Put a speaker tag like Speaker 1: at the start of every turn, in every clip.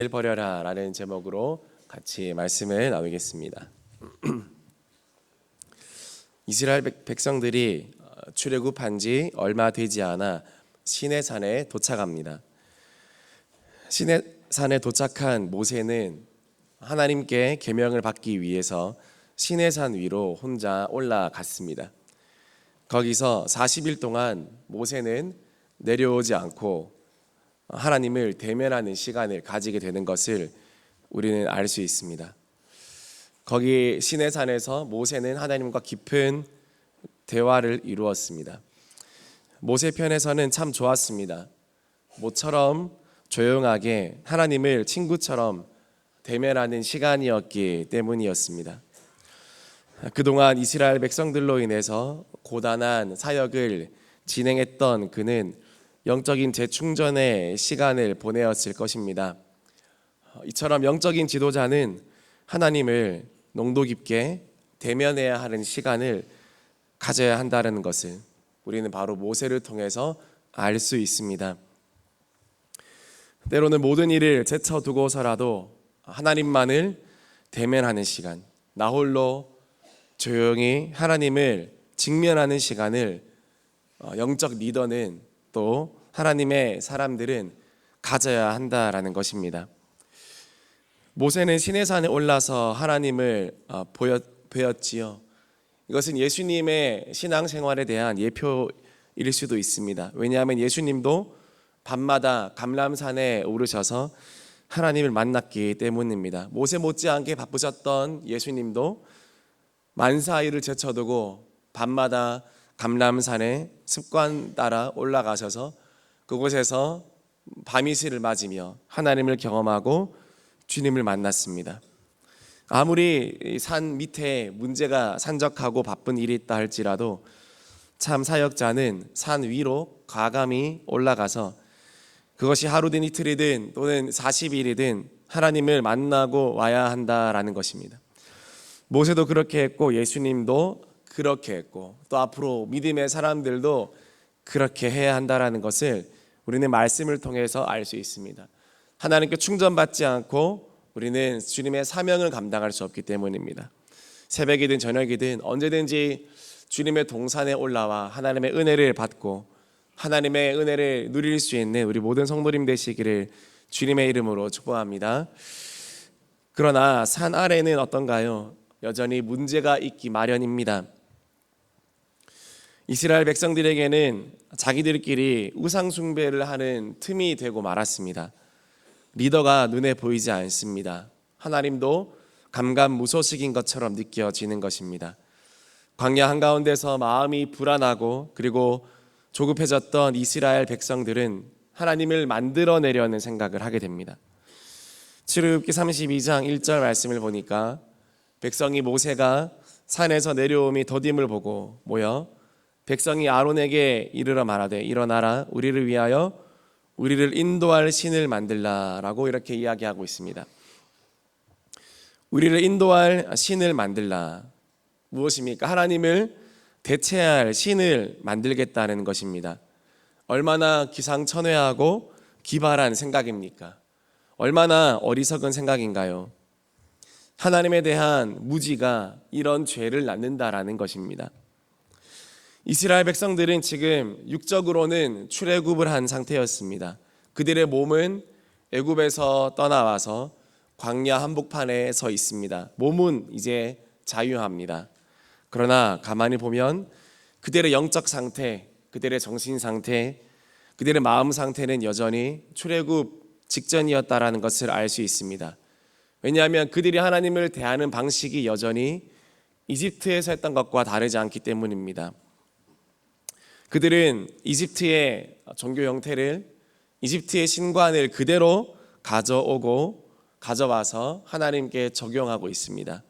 Speaker 1: 버려라 라는 제목으로 같이 말씀을 나누겠습니다. 이스라엘 백성들이 출애굽한 지 얼마 되지 않아 시내산에 도착합니다. 시내산에 도착한 모세는 하나님께 계명을 받기 위해서 시내산 위로 혼자 올라갔습니다. 거기서 40일 동안 모세는 내려오지 않고 하나님을 대면하는 시간을 가지게 되는 것을 우리는 알 수 있습니다. 거기 시내산에서 모세는 하나님과 깊은 대화를 이루었습니다. 모세 편에서는 참 좋았습니다. 모처럼 조용하게 하나님을 친구처럼 대면하는 시간이었기 때문이었습니다. 그동안 이스라엘 백성들로 인해서 고단한 사역을 진행했던 그는 영적인 재충전의 시간을 보내었을 것입니다. 이처럼 영적인 지도자는 하나님을 농도 깊게 대면해야 하는 시간을 가져야 한다는 것을 우리는 바로 모세를 통해서 알 수 있습니다. 때로는 모든 일을 제쳐두고서라도 하나님만을 대면하는 시간, 나 홀로 조용히 하나님을 직면하는 시간을 영적 리더는 또 하나님의 사람들은 가져야 한다라는 것입니다. 모세는 시내산에 올라서 하나님을 보였지요. 이것은 예수님의 신앙생활에 대한 예표일 수도 있습니다. 왜냐하면 예수님도 밤마다 감람산에 오르셔서 하나님을 만났기 때문입니다. 모세 못지않게 바쁘셨던 예수님도 만사일을 제쳐두고 밤마다 감람산에 습관 따라 올라가셔서 그곳에서 밤이슬을 맞으며 하나님을 경험하고 주님을 만났습니다. 아무리 산 밑에 문제가 산적하고 바쁜 일이 있다 할지라도 참 사역자는 산 위로 과감히 올라가서 그것이 하루든 이틀이든 또는 40일이든 하나님을 만나고 와야 한다라는 것입니다. 모세도 그렇게 했고 예수님도 그렇게 했고 또 앞으로 믿음의 사람들도 그렇게 해야 한다라는 것을 우리는 말씀을 통해서 알 수 있습니다. 하나님께 충전받지 않고 우리는 주님의 사명을 감당할 수 없기 때문입니다. 새벽이든 저녁이든 언제든지 주님의 동산에 올라와 하나님의 은혜를 받고 하나님의 은혜를 누릴 수 있는 우리 모든 성도님 되시기를 주님의 이름으로 축복합니다. 그러나 산 아래는 어떤가요? 여전히 문제가 있기 마련입니다. 이스라엘 백성들에게는 자기들끼리 우상 숭배를 하는 틈이 되고 말았습니다. 리더가 눈에 보이지 않습니다. 하나님도 감감무소식인 것처럼 느껴지는 것입니다. 광야 한가운데서 마음이 불안하고 그리고 조급해졌던 이스라엘 백성들은 하나님을 만들어내려는 생각을 하게 됩니다. 출애굽기 32장 1절 말씀을 보니까 백성이 모세가 산에서 내려옴이 더딤을 보고 모여 백성이 아론에게 이르러 말하되 일어나라 우리를 위하여 우리를 인도할 신을 만들라라고 이렇게 이야기하고 있습니다. 우리를 인도할 신을 만들라. 무엇입니까? 하나님을 대체할 신을 만들겠다는 것입니다. 얼마나 기상천외하고 기발한 생각입니까? 얼마나 어리석은 생각인가요? 하나님에 대한 무지가 이런 죄를 낳는다라는 것입니다. 이스라엘 백성들은 지금 육적으로는 출애굽을 한 상태였습니다. 그들의 몸은 애굽에서 떠나와서 광야 한복판에 서 있습니다. 몸은 이제 자유합니다. 그러나 가만히 보면 그들의 영적 상태, 그들의 정신 상태, 그들의 마음 상태는 여전히 출애굽 직전이었다라는 것을 알 수 있습니다. 왜냐하면 그들이 하나님을 대하는 방식이 여전히 이집트에서 했던 것과 다르지 않기 때문입니다. 그들은 이집트의 종교 형태를, 이집트의 신관을 그대로 가져와서 하나님께 적용하고 있습니다.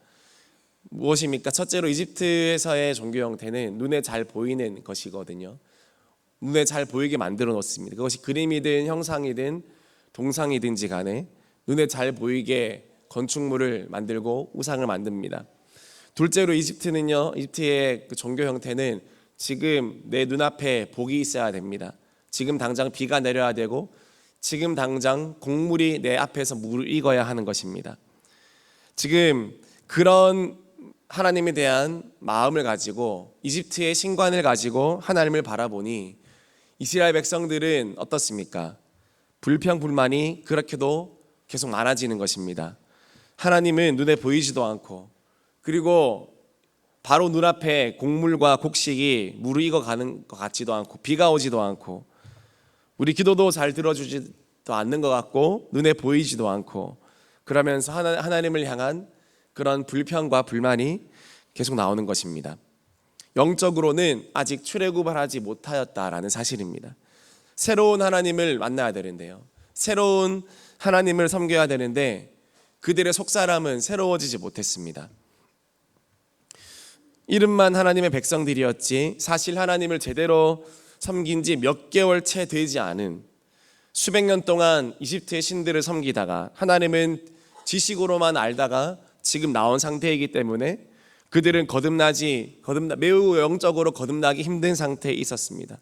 Speaker 1: 무엇입니까? 첫째로 이집트에서의 종교 형태는 눈에 잘 보이는 것이거든요. 눈에 잘 보이게 만들어 놓습니다. 그것이 그림이든 형상이든 동상이든지 간에 눈에 잘 보이게 건축물을 만들고 우상을 만듭니다. 둘째로 이집트의 그 종교 형태는 지금 내 눈앞에 복이 있어야 됩니다. 지금 당장 비가 내려야 되고 지금 당장 곡물이 내 앞에서 무르익어야 하는 것입니다. 지금 그런 하나님에 대한 마음을 가지고 이집트의 신관을 가지고 하나님을 바라보니 이스라엘 백성들은 어떻습니까? 불평불만이 그렇게도 계속 많아지는 것입니다. 하나님은 눈에 보이지도 않고, 그리고 바로 눈앞에 곡물과 곡식이 무르익어 가는 것 같지도 않고, 비가 오지도 않고, 우리 기도도 잘 들어주지도 않는 것 같고, 눈에 보이지도 않고, 그러면서 하나님을 향한 그런 불평과 불만이 계속 나오는 것입니다. 영적으로는 아직 출애굽하지 못하였다라는 사실입니다. 새로운 하나님을 만나야 되는데요, 새로운 하나님을 섬겨야 되는데 그들의 속사람은 새로워지지 못했습니다. 이름만 하나님의 백성들이었지 사실 하나님을 제대로 섬긴 지 몇 개월 채 되지 않은, 수백 년 동안 이집트의 신들을 섬기다가 하나님은 지식으로만 알다가 지금 나온 상태이기 때문에 그들은 매우 영적으로 거듭나기 힘든 상태에 있었습니다.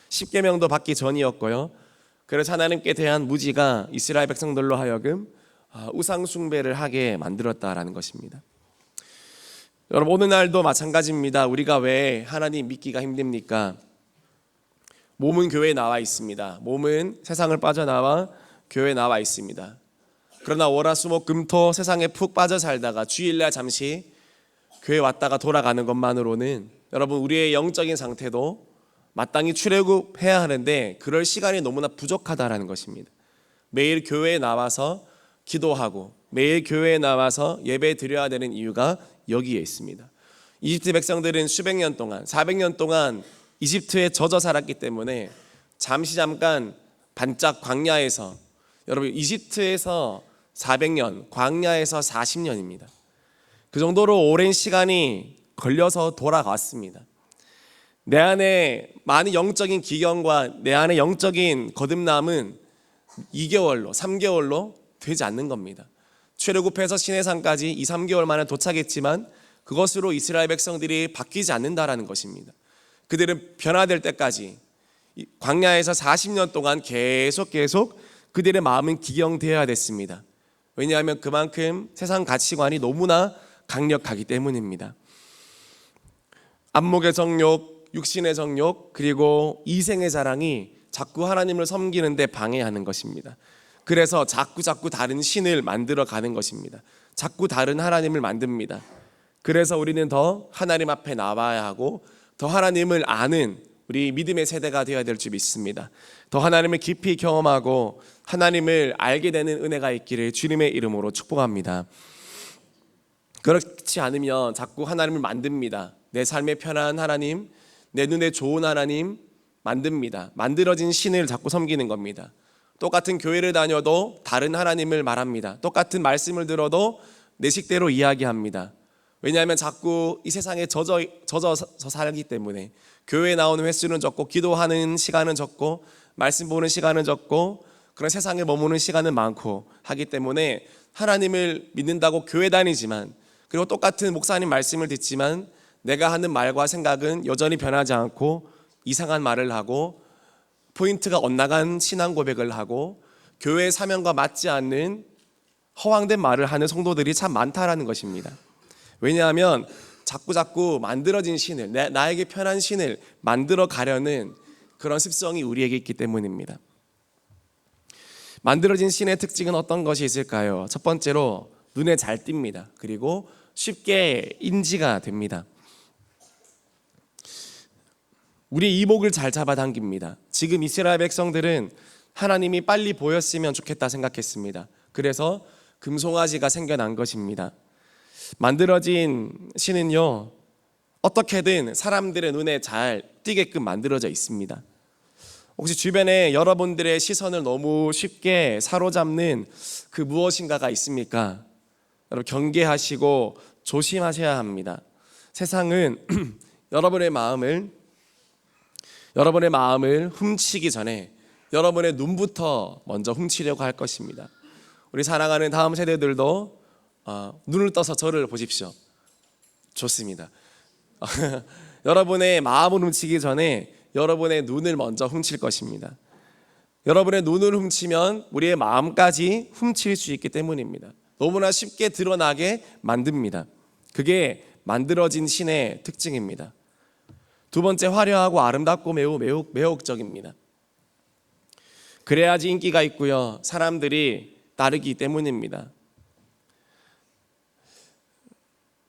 Speaker 1: 십계명도 받기 전이었고요. 그래서 하나님께 대한 무지가 이스라엘 백성들로 하여금 우상 숭배를 하게 만들었다라는 것입니다. 여러분, 오늘날도 마찬가지입니다. 우리가 왜 하나님 믿기가 힘듭니까? 몸은 교회에 나와 있습니다. 몸은 세상을 빠져나와 교회에 나와 있습니다. 그러나 월화수목금토 세상에 푹 빠져 살다가 주일날 잠시 교회 왔다가 돌아가는 것만으로는 여러분, 우리의 영적인 상태도 마땅히 출애굽해야 하는데 그럴 시간이 너무나 부족하다라는 것입니다. 매일 교회에 나와서 기도하고 매일 교회에 나와서 예배 드려야 되는 이유가 여기에 있습니다. 이집트 백성들은 수백 년 동안, 400년 동안 이집트에 젖어 살았기 때문에 잠깐 반짝 광야에서, 여러분 이집트에서 400년, 광야에서 40년입니다. 그 정도로 오랜 시간이 걸려서 돌아왔습니다. 내 안에 많은 영적인 기경과 내 안에 영적인 거듭남은 2개월로 3개월로 되지 않는 겁니다. 출애굽해서 시내산까지 2-3개월 만에 도착했지만 그것으로 이스라엘 백성들이 바뀌지 않는다라는 것입니다. 그들은 변화될 때까지 광야에서 40년 동안 계속 그들의 마음은 기경되어야 됐습니다. 왜냐하면 그만큼 세상 가치관이 너무나 강력하기 때문입니다. 안목의 정욕, 육신의 정욕, 그리고 이생의 자랑이 자꾸 하나님을 섬기는데 방해하는 것입니다. 그래서 자꾸 다른 신을 만들어 가는 것입니다. 자꾸 다른 하나님을 만듭니다. 그래서 우리는 더 하나님 앞에 나와야 하고 더 하나님을 아는 우리 믿음의 세대가 되어야 될 줄 믿습니다. 더 하나님을 깊이 경험하고 하나님을 알게 되는 은혜가 있기를 주님의 이름으로 축복합니다. 그렇지 않으면 자꾸 하나님을 만듭니다. 내 삶에 편한 하나님, 내 눈에 좋은 하나님 만듭니다. 만들어진 신을 자꾸 섬기는 겁니다. 똑같은 교회를 다녀도 다른 하나님을 말합니다. 똑같은 말씀을 들어도 내 식대로 이야기합니다. 왜냐하면 자꾸 이 세상에 젖어서 살기 때문에 교회에 나오는 횟수는 적고 기도하는 시간은 적고 말씀 보는 시간은 적고 그런 세상에 머무는 시간은 많고 하기 때문에 하나님을 믿는다고 교회 다니지만, 그리고 똑같은 목사님 말씀을 듣지만 내가 하는 말과 생각은 여전히 변하지 않고 이상한 말을 하고 포인트가 엇나간 신앙 고백을 하고 교회의 사명과 맞지 않는 허황된 말을 하는 성도들이 참 많다라는 것입니다. 왜냐하면 자꾸 만들어진 신을, 나에게 편한 신을 만들어 가려는 그런 습성이 우리에게 있기 때문입니다. 만들어진 신의 특징은 어떤 것이 있을까요? 첫 번째로 눈에 잘 띕니다. 그리고 쉽게 인지가 됩니다. 우리 이목을 잘 잡아당깁니다. 지금 이스라엘 백성들은 하나님이 빨리 보였으면 좋겠다 생각했습니다. 그래서 금송아지가 생겨난 것입니다. 만들어진 신은요, 어떻게든 사람들의 눈에 잘 띄게끔 만들어져 있습니다. 혹시 주변에 여러분들의 시선을 너무 쉽게 사로잡는 그 무엇인가가 있습니까? 여러분, 경계하시고 조심하셔야 합니다. 세상은 여러분의 마음을 훔치기 전에 여러분의 눈부터 먼저 훔치려고 할 것입니다. 우리 사랑하는 다음 세대들도 눈을 떠서 저를 보십시오. 좋습니다. 여러분의 마음을 훔치기 전에 여러분의 눈을 먼저 훔칠 것입니다. 여러분의 눈을 훔치면 우리의 마음까지 훔칠 수 있기 때문입니다. 너무나 쉽게 드러나게 만듭니다. 그게 만들어진 신의 특징입니다. 두 번째, 화려하고 아름답고 매우 매혹적입니다. 그래야지 인기가 있고요, 사람들이 따르기 때문입니다.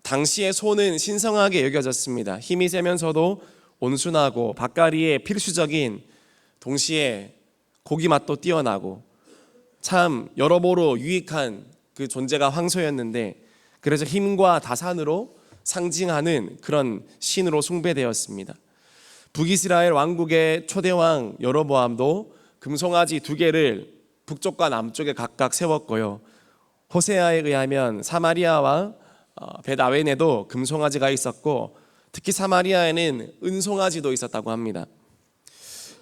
Speaker 1: 당시의 소는 신성하게 여겨졌습니다. 힘이 세면서도 온순하고 밥가리의 필수적인, 동시에 고기 맛도 뛰어나고 참 여러모로 유익한 그 존재가 황소였는데, 그래서 힘과 다산으로 상징하는 그런 신으로 숭배되었습니다. 북이스라엘 왕국의 초대왕 여로보암도 금송아지 2개를 북쪽과 남쪽에 각각 세웠고요, 호세아에 의하면 사마리아와 벳아웬에도 금송아지가 있었고, 특히 사마리아에는 은송아지도 있었다고 합니다.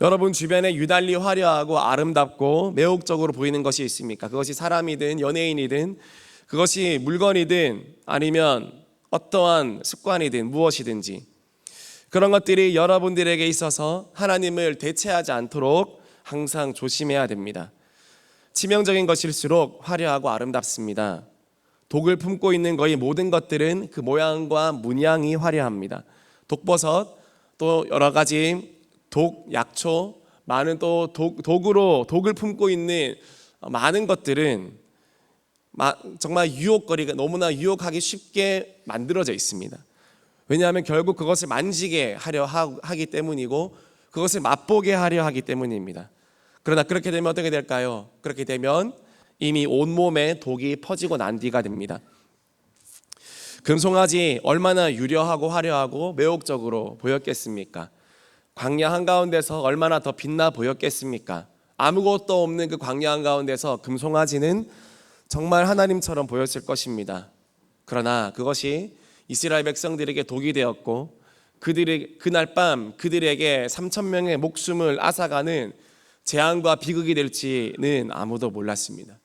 Speaker 1: 여러분 주변에 유달리 화려하고 아름답고 매혹적으로 보이는 것이 있습니까? 그것이 사람이든 연예인이든, 그것이 물건이든 아니면 어떠한 습관이든 무엇이든지, 그런 것들이 여러분들에게 있어서 하나님을 대체하지 않도록 항상 조심해야 됩니다. 치명적인 것일수록 화려하고 아름답습니다. 독을 품고 있는 거의 모든 것들은 그 모양과 문양이 화려합니다. 독버섯, 또 여러 가지 독, 약초, 많은 또 독으로 독을 품고 있는 많은 것들은 정말 유혹거리가 너무나 유혹하기 쉽게 만들어져 있습니다. 왜냐하면 결국 그것을 만지게 하려 하기 때문이고, 그것을 맛보게 하려 하기 때문입니다. 그러나 그렇게 되면 어떻게 될까요? 그렇게 되면 이미 온몸에 독이 퍼지고 난 뒤가 됩니다. 금송아지 얼마나 유려하고 화려하고 매혹적으로 보였겠습니까? 광야 한가운데서 얼마나 더 빛나 보였겠습니까? 아무것도 없는 그 광야 한가운데서 금송아지는 정말 하나님처럼 보였을 것입니다. 그러나 그것이 이스라엘 백성들에게 독이 되었고, 그날 밤 그들에게 3,000명의 목숨을 앗아가는 재앙과 비극이 될지는 아무도 몰랐습니다.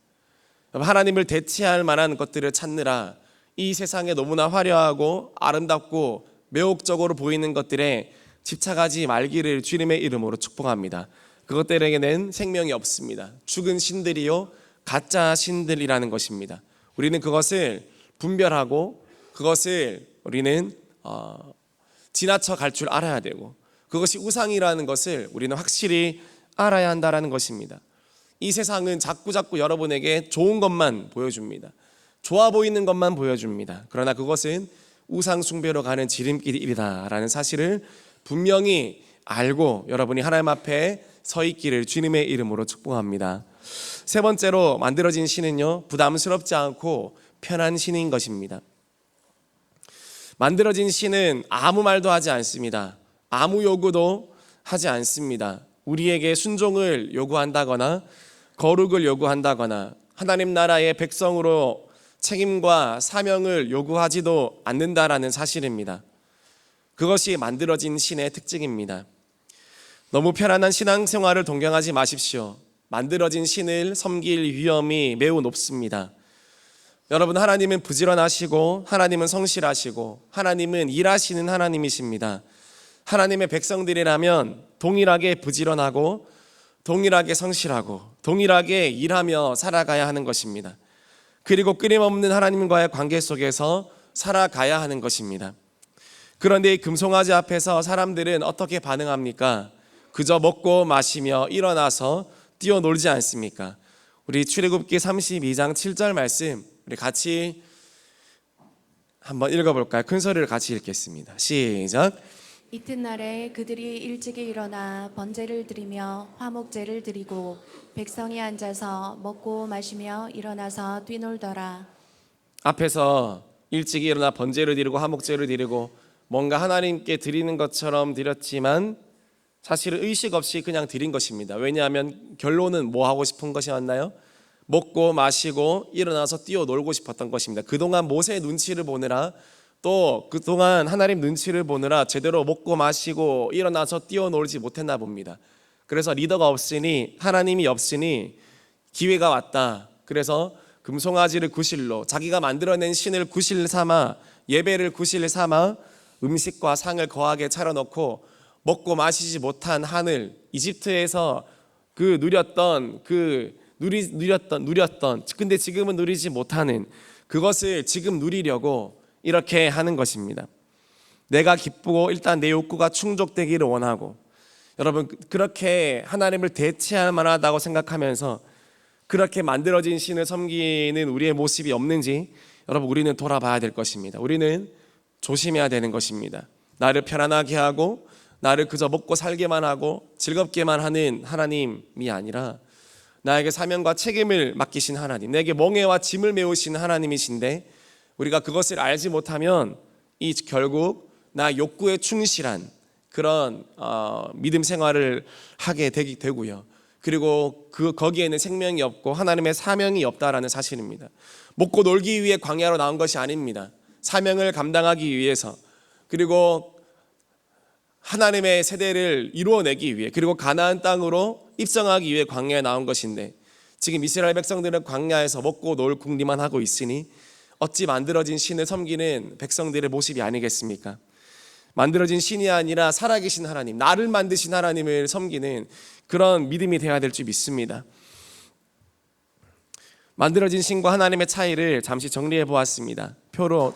Speaker 1: 하나님을 대체할 만한 것들을 찾느라 이 세상에 너무나 화려하고 아름답고 매혹적으로 보이는 것들에 집착하지 말기를 주님의 이름으로 축복합니다. 그것들에게는 생명이 없습니다. 죽은 신들이요 가짜 신들이라는 것입니다. 우리는 그것을 분별하고 그것을 우리는 지나쳐 갈 줄 알아야 되고, 그것이 우상이라는 것을 우리는 확실히 알아야 한다는 것입니다. 이 세상은 자꾸 여러분에게 좋은 것만 보여줍니다. 좋아 보이는 것만 보여줍니다. 그러나 그것은 우상 숭배로 가는 지름길이다라는 사실을 분명히 알고 여러분이 하나님 앞에 서 있기를 주님의 이름으로 축복합니다. 세 번째로 만들어진 신은요, 부담스럽지 않고 편한 신인 것입니다. 만들어진 신은 아무 말도 하지 않습니다. 아무 요구도 하지 않습니다. 우리에게 순종을 요구한다거나 거룩을 요구한다거나 하나님 나라의 백성으로 책임과 사명을 요구하지도 않는다라는 사실입니다. 그것이 만들어진 신의 특징입니다. 너무 편안한 신앙생활을 동경하지 마십시오. 만들어진 신을 섬길 위험이 매우 높습니다. 여러분, 하나님은 부지런하시고 하나님은 성실하시고 하나님은 일하시는 하나님이십니다. 하나님의 백성들이라면 동일하게 부지런하고 동일하게 성실하고 동일하게 일하며 살아가야 하는 것입니다. 그리고 끊임없는 하나님과의 관계 속에서 살아가야 하는 것입니다. 그런데 이 금송아지 앞에서 사람들은 어떻게 반응합니까? 그저 먹고 마시며 일어나서 뛰어놀지 않습니까? 우리 출애굽기 32장 7절 말씀 우리 같이 한번 읽어볼까요? 큰 소리를 같이 읽겠습니다. 시작.
Speaker 2: 이튿날에 그들이 일찍이 일어나 번제를 드리며 화목제를 드리고 백성이 앉아서 먹고 마시며 일어나서 뛰놀더라.
Speaker 1: 앞에서 일찍이 일어나 번제를 드리고 화목제를 드리고 뭔가 하나님께 드리는 것처럼 드렸지만 사실은 의식 없이 그냥 드린 것입니다. 왜냐하면 결론은 뭐 하고 싶은 것이었나요? 먹고 마시고 일어나서 뛰어놀고 싶었던 것입니다. 그동안 모세의 눈치를 보느라, 또 그동안 하나님 눈치를 보느라 제대로 먹고 마시고 일어나서 뛰어놀지 못했나 봅니다. 그래서 리더가 없으니, 하나님이 없으니 기회가 왔다. 그래서 금송아지를 구실로, 자기가 만들어낸 신을 구실 삼아, 예배를 구실 삼아 음식과 상을 거하게 차려놓고 먹고 마시지 못한 하늘, 이집트에서 누렸던 근데 지금은 누리지 못하는 그것을 지금 누리려고 이렇게 하는 것입니다. 내가 기쁘고 일단 내 욕구가 충족되기를 원하고, 여러분 그렇게 하나님을 대체할 만하다고 생각하면서 그렇게 만들어진 신을 섬기는 우리의 모습이 없는지 여러분 우리는 돌아봐야 될 것입니다. 우리는 조심해야 되는 것입니다. 나를 편안하게 하고 나를 그저 먹고 살게만 하고 즐겁게만 하는 하나님이 아니라 나에게 사명과 책임을 맡기신 하나님, 내게 멍에와 짐을 메우신 하나님이신데, 우리가 그것을 알지 못하면 이 결국 나 욕구에 충실한 그런 믿음 생활을 하게 되고요. 그리고 거기에는 생명이 없고 하나님의 사명이 없다라는 사실입니다. 먹고 놀기 위해 광야로 나온 것이 아닙니다. 사명을 감당하기 위해서, 그리고 하나님의 세대를 이루어내기 위해, 그리고 가나안 땅으로 입성하기 위해 광야에 나온 것인데, 지금 이스라엘 백성들은 광야에서 먹고 놀 궁리만 하고 있으니 어찌 만들어진 신을 섬기는 백성들의 모습이 아니겠습니까? 만들어진 신이 아니라 살아계신 하나님, 나를 만드신 하나님을 섬기는 그런 믿음이 되어야 될 줄 믿습니다. 만들어진 신과 하나님의 차이를 잠시 정리해 보았습니다. 표로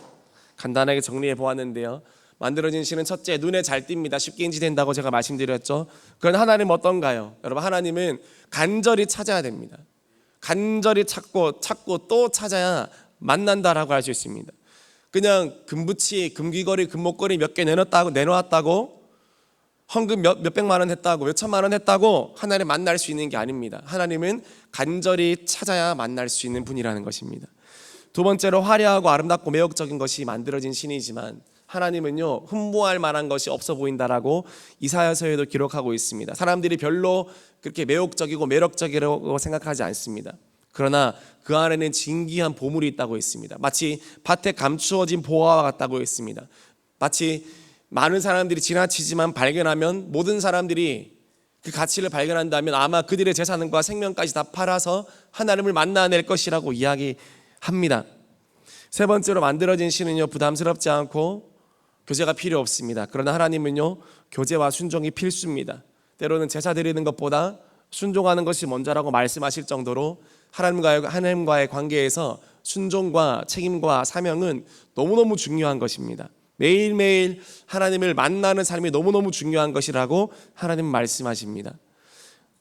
Speaker 1: 간단하게 정리해 보았는데요, 만들어진 신은 첫째, 눈에 잘 띕니다. 쉽게 인지된다고 제가 말씀드렸죠. 그런 하나님은 어떤가요? 여러분, 하나님은 간절히 찾아야 됩니다. 간절히 찾고 또 찾아야 만난다라고 할 수 있습니다. 그냥 금붙이, 금귀걸이, 금목걸이 몇 개 내놓았다고 헌금 몇백만 원 했다고, 몇천만 원 했다고 하나님 만날 수 있는 게 아닙니다. 하나님은 간절히 찾아야 만날 수 있는 분이라는 것입니다. 두 번째로, 화려하고 아름답고 매혹적인 것이 만들어진 신이지만 하나님은요, 흠모할 만한 것이 없어 보인다라고 이사야서에도 기록하고 있습니다. 사람들이 별로 그렇게 매혹적이고 매력적이라고 생각하지 않습니다. 그러나 그 안에는 진귀한 보물이 있다고 했습니다. 마치 밭에 감추어진 보화와 같다고 했습니다. 마치 많은 사람들이 지나치지만 발견하면, 모든 사람들이 그 가치를 발견한다면 아마 그들의 재산과 생명까지 다 팔아서 하나님을 만나낼 것이라고 이야기합니다. 세 번째로, 만들어진 신은요, 부담스럽지 않고 교제가 필요 없습니다. 그러나 하나님은요, 교제와 순종이 필수입니다. 때로는 제사 드리는 것보다 순종하는 것이 먼저라고 말씀하실 정도로 하나님과의 관계에서 순종과 책임과 사명은 너무너무 중요한 것입니다. 매일매일 하나님을 만나는 삶이 너무너무 중요한 것이라고 하나님은 말씀하십니다.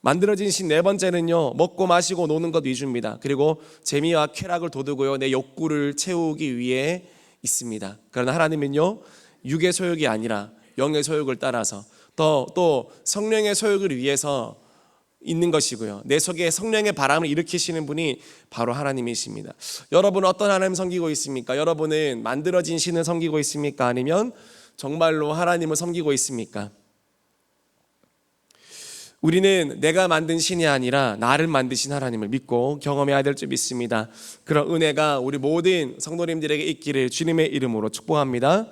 Speaker 1: 만들어진 신 네 번째는요, 먹고 마시고 노는 것 위주입니다. 그리고 재미와 쾌락을 돋우고요, 내 욕구를 채우기 위해 있습니다. 그러나 하나님은요, 육의 소욕이 아니라 영의 소욕을 따라서 또 성령의 소욕을 위해서 있는 것이고요, 내 속에 성령의 바람을 일으키시는 분이 바로 하나님이십니다. 여러분은 어떤 하나님 섬기고 있습니까? 여러분은 만들어진 신을 섬기고 있습니까? 아니면 정말로 하나님을 섬기고 있습니까? 우리는 내가 만든 신이 아니라 나를 만드신 하나님을 믿고 경험해야 될 줄 믿습니다. 그런 은혜가 우리 모든 성도님들에게 있기를 주님의 이름으로 축복합니다.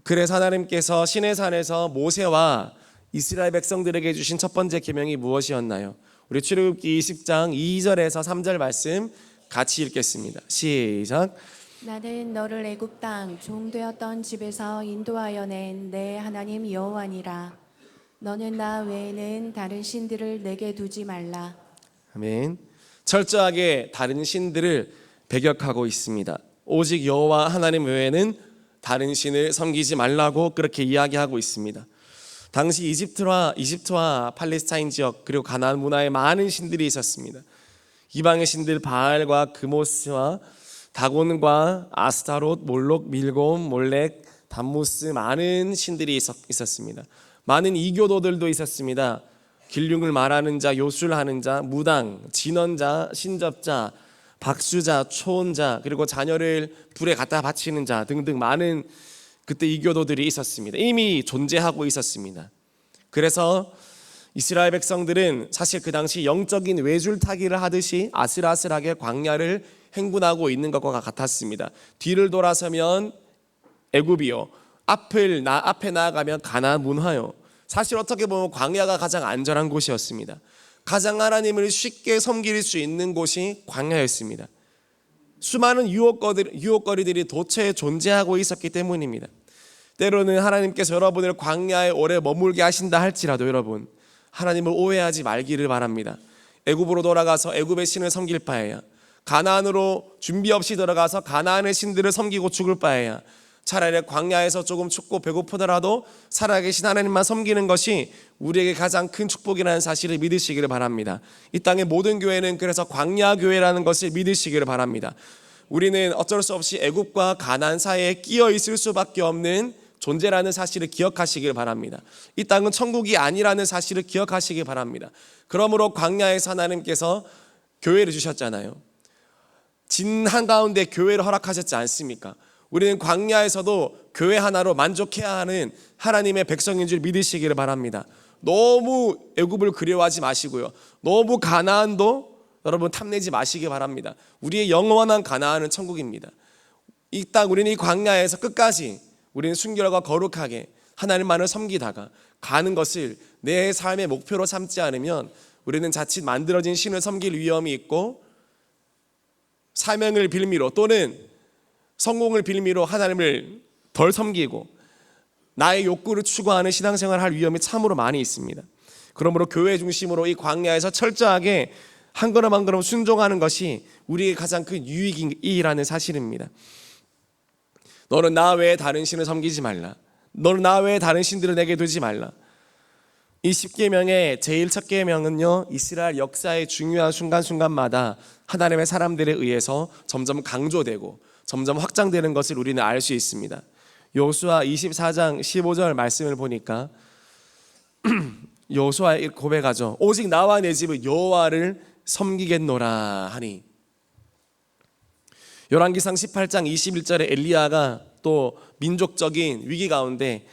Speaker 1: 그래서 하나님께서 시내산에서 모세와 이스라엘 백성들에게 주신 첫 번째 계명이 무엇이었나요? 우리 출애굽기 20장 2절에서 3절 말씀 같이 읽겠습니다. 시작.
Speaker 2: 나는 너를 애굽 땅 종되었던 집에서 인도하여 낸 내 하나님 여호와니라. 너는 나 외에는 다른 신들을 내게 두지 말라.
Speaker 1: 아멘. 철저하게 다른 신들을 배격하고 있습니다. 오직 여호와 하나님 외에는 다른 신을 섬기지 말라고 그렇게 이야기하고 있습니다. 당시 이집트와 팔레스타인 지역, 그리고 가나안 문화에 많은 신들이 있었습니다. 이방의 신들 바알과 그모스와 다곤과 아스타롯, 몰록, 밀곰, 몰렉, 담무스, 많은 신들이 있었습니다. 많은 이교도들도 있었습니다. 길흉을 말하는 자, 요술하는 자, 무당, 진언자, 신접자, 박수자, 초혼자, 그리고 자녀를 불에 갖다 바치는 자 등등 많은 그때 이교도들이 있었습니다. 이미 존재하고 있었습니다. 그래서 이스라엘 백성들은 사실 그 당시 영적인 외줄타기를 하듯이 아슬아슬하게 광야를 행군하고 있는 것과 같았습니다. 뒤를 돌아서면 애굽이요, 앞에 나아가면 가나안 문화요. 사실 어떻게 보면 광야가 가장 안전한 곳이었습니다. 가장 하나님을 쉽게 섬길 수 있는 곳이 광야였습니다. 수많은 유혹거리들이 도처에 존재하고 있었기 때문입니다. 때로는 하나님께서 여러분을 광야에 오래 머물게 하신다 할지라도 여러분, 하나님을 오해하지 말기를 바랍니다. 애굽으로 돌아가서 애굽의 신을 섬길 바에야, 가나안으로 준비 없이 들어가서 가나안의 신들을 섬기고 죽을 바에야 차라리 광야에서 조금 춥고 배고프더라도 살아계신 하나님만 섬기는 것이 우리에게 가장 큰 축복이라는 사실을 믿으시기를 바랍니다. 이 땅의 모든 교회는 그래서 광야 교회라는 것을 믿으시기를 바랍니다. 우리는 어쩔 수 없이 애굽과 가나안 사이에 끼어 있을 수밖에 없는 존재라는 사실을 기억하시길 바랍니다. 이 땅은 천국이 아니라는 사실을 기억하시길 바랍니다. 그러므로 광야에서 하나님께서 교회를 주셨잖아요. 진 한가운데 교회를 허락하셨지 않습니까? 우리는 광야에서도 교회 하나로 만족해야 하는 하나님의 백성인 줄 믿으시기를 바랍니다. 너무 애굽을 그리워하지 마시고요, 너무 가나안도 여러분 탐내지 마시기 바랍니다. 우리의 영원한 가나안은 천국입니다. 이 땅, 우리는 이 광야에서 끝까지 우리는 순결과 거룩하게 하나님만을 섬기다가 가는 것을 내 삶의 목표로 삼지 않으면 우리는 자칫 만들어진 신을 섬길 위험이 있고, 사명을 빌미로 또는 성공을 빌미로 하나님을 덜 섬기고 나의 욕구를 추구하는 신앙생활을 할 위험이 참으로 많이 있습니다. 그러므로 교회 중심으로 이 광야에서 철저하게 한 걸음 한 걸음 순종하는 것이 우리의 가장 큰 유익이라는 사실입니다. 너는 나 외에 다른 신을 섬기지 말라. 너는 나 외에 다른 신들을 내게 두지 말라. 이 10계명의 제일 첫 계명은요, 이스라엘 역사의 중요한 순간순간마다 하나님의 사람들에 의해서 점점 강조되고 점점 확장되는 것을 우리는 알 수 있습니다. 여호수아 24장 15절 말씀을 보니까 여호수아의 고백하죠. 오직 나와 내 집은 여호와를 섬기겠노라 하니. 열왕기상 18장 21절에 엘리야가 또 민족적인 위기 가운데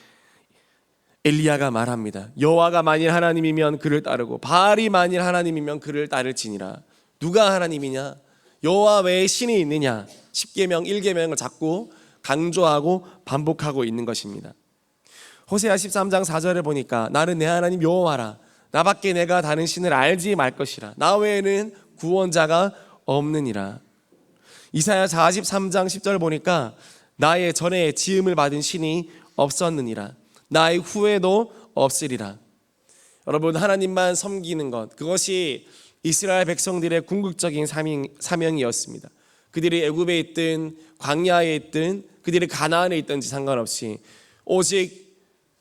Speaker 1: 엘리야가 말합니다. 여호와가 만일 하나님이면 그를 따르고 바알이 만일 하나님이면 그를 따를지니라. 누가 하나님이냐? 여호와 외에 신이 있느냐? 10계명 1계명을 자꾸 강조하고 반복하고 있는 것입니다. 호세아 13장 4절을 보니까 나는 내 하나님 여호와라. 나밖에 내가 다른 신을 알지 말 것이라. 나 외에는 구원자가 없느니라. 이사야 43장 10절 보니까 나의 전에 지음을 받은 신이 없었느니라. 나의 후에도 없으리라. 여러분, 하나님만 섬기는 것, 그것이 이스라엘 백성들의 궁극적인 사명이었습니다. 그들이 애굽에 있든 광야에 있든 그들이 가나안에 있든지 상관없이 오직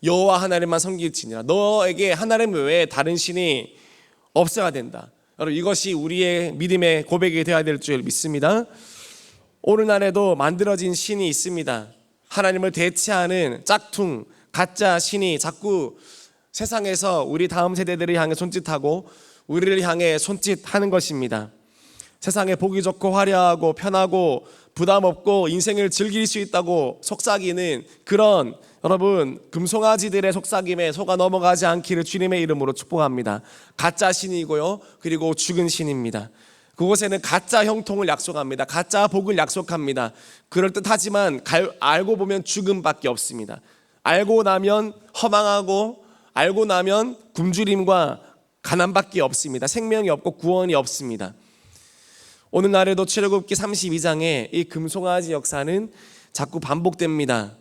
Speaker 1: 여호와 하나님만 섬길지니라. 너에게 하나님 외에 다른 신이 없어야 된다. 여러분, 이것이 우리의 믿음의 고백이 되어야 될 줄 믿습니다. 오늘날에도 만들어진 신이 있습니다. 하나님을 대체하는 짝퉁 가짜 신이 자꾸 세상에서 우리 다음 세대들을 향해 손짓하고 우리를 향해 손짓하는 것입니다. 세상에 보기 좋고 화려하고 편하고 부담 없고 인생을 즐길 수 있다고 속삭이는 그런, 여러분, 금송아지들의 속삭임에 속아 넘어가지 않기를 주님의 이름으로 축복합니다. 가짜 신이고요, 그리고 죽은 신입니다. 그곳에는 가짜 형통을 약속합니다. 가짜 복을 약속합니다. 그럴듯하지만 알고 보면 죽음밖에 없습니다. 알고 나면 허망하고 알고 나면 굶주림과 가난밖에 없습니다. 생명이 없고 구원이 없습니다. 오늘날에도 출애굽기 32장에 이 금송아지 역사는 자꾸 반복됩니다.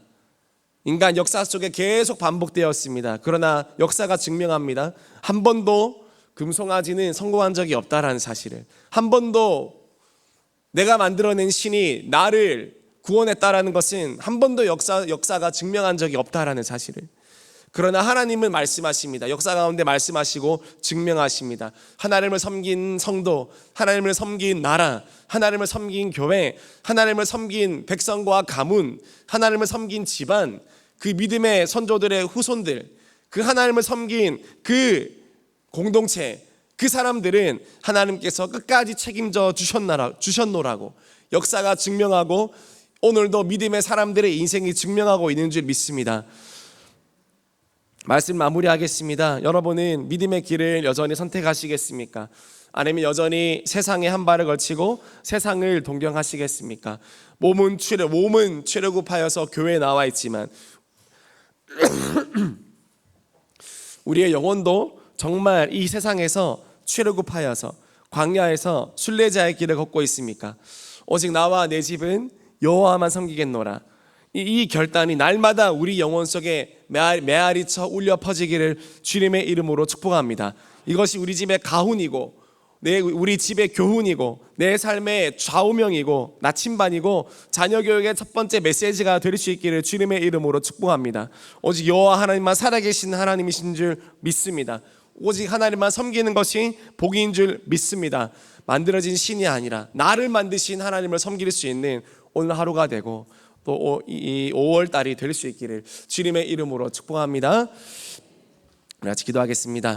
Speaker 1: 인간 역사 속에 계속 반복되었습니다. 그러나 역사가 증명합니다. 한 번도 금송아지는 성공한 적이 없다라는 사실을, 한 번도 내가 만들어낸 신이 나를 구원했다라는 것은 한 번도 역사가 증명한 적이 없다라는 사실을. 그러나 하나님은 말씀하십니다. 역사 가운데 말씀하시고 증명하십니다. 하나님을 섬긴 성도, 하나님을 섬긴 나라, 하나님을 섬긴 교회, 하나님을 섬긴 백성과 가문, 하나님을 섬긴 집안, 그 믿음의 선조들의 후손들, 그 하나님을 섬긴 그 공동체, 그 사람들은 하나님께서 끝까지 책임져 주셨노라고 역사가 증명하고 오늘도 믿음의 사람들의 인생이 증명하고 있는 줄 믿습니다. 말씀 마무리하겠습니다. 여러분은 믿음의 길을 여전히 선택하시겠습니까? 아니면 여전히 세상에 한 발을 걸치고 세상을 동경하시겠습니까? 몸은 출애굽하여서 교회에 나와 있지만 우리의 영혼도 정말 이 세상에서 출애굽하여서 광야에서 순례자의 길을 걷고 있습니까? 오직 나와 내 집은 여호와만 섬기겠노라. 이 결단이 날마다 우리 영혼 속에 메아리쳐 울려 퍼지기를 주님의 이름으로 축복합니다. 이것이 우리 집의 가훈이고 우리 집의 교훈이고 내 삶의 좌우명이고 나침반이고 자녀 교육의 첫 번째 메시지가 될 수 있기를 주님의 이름으로 축복합니다. 오직 여호와 하나님만 살아계신 하나님이신 줄 믿습니다. 오직 하나님만 섬기는 것이 복인 줄 믿습니다. 만들어진 신이 아니라 나를 만드신 하나님을 섬길 수 있는 오늘 하루가 되고 또 이 5월 달이 될 수 있기를 주님의 이름으로 축복합니다. 우리 같이 기도하겠습니다.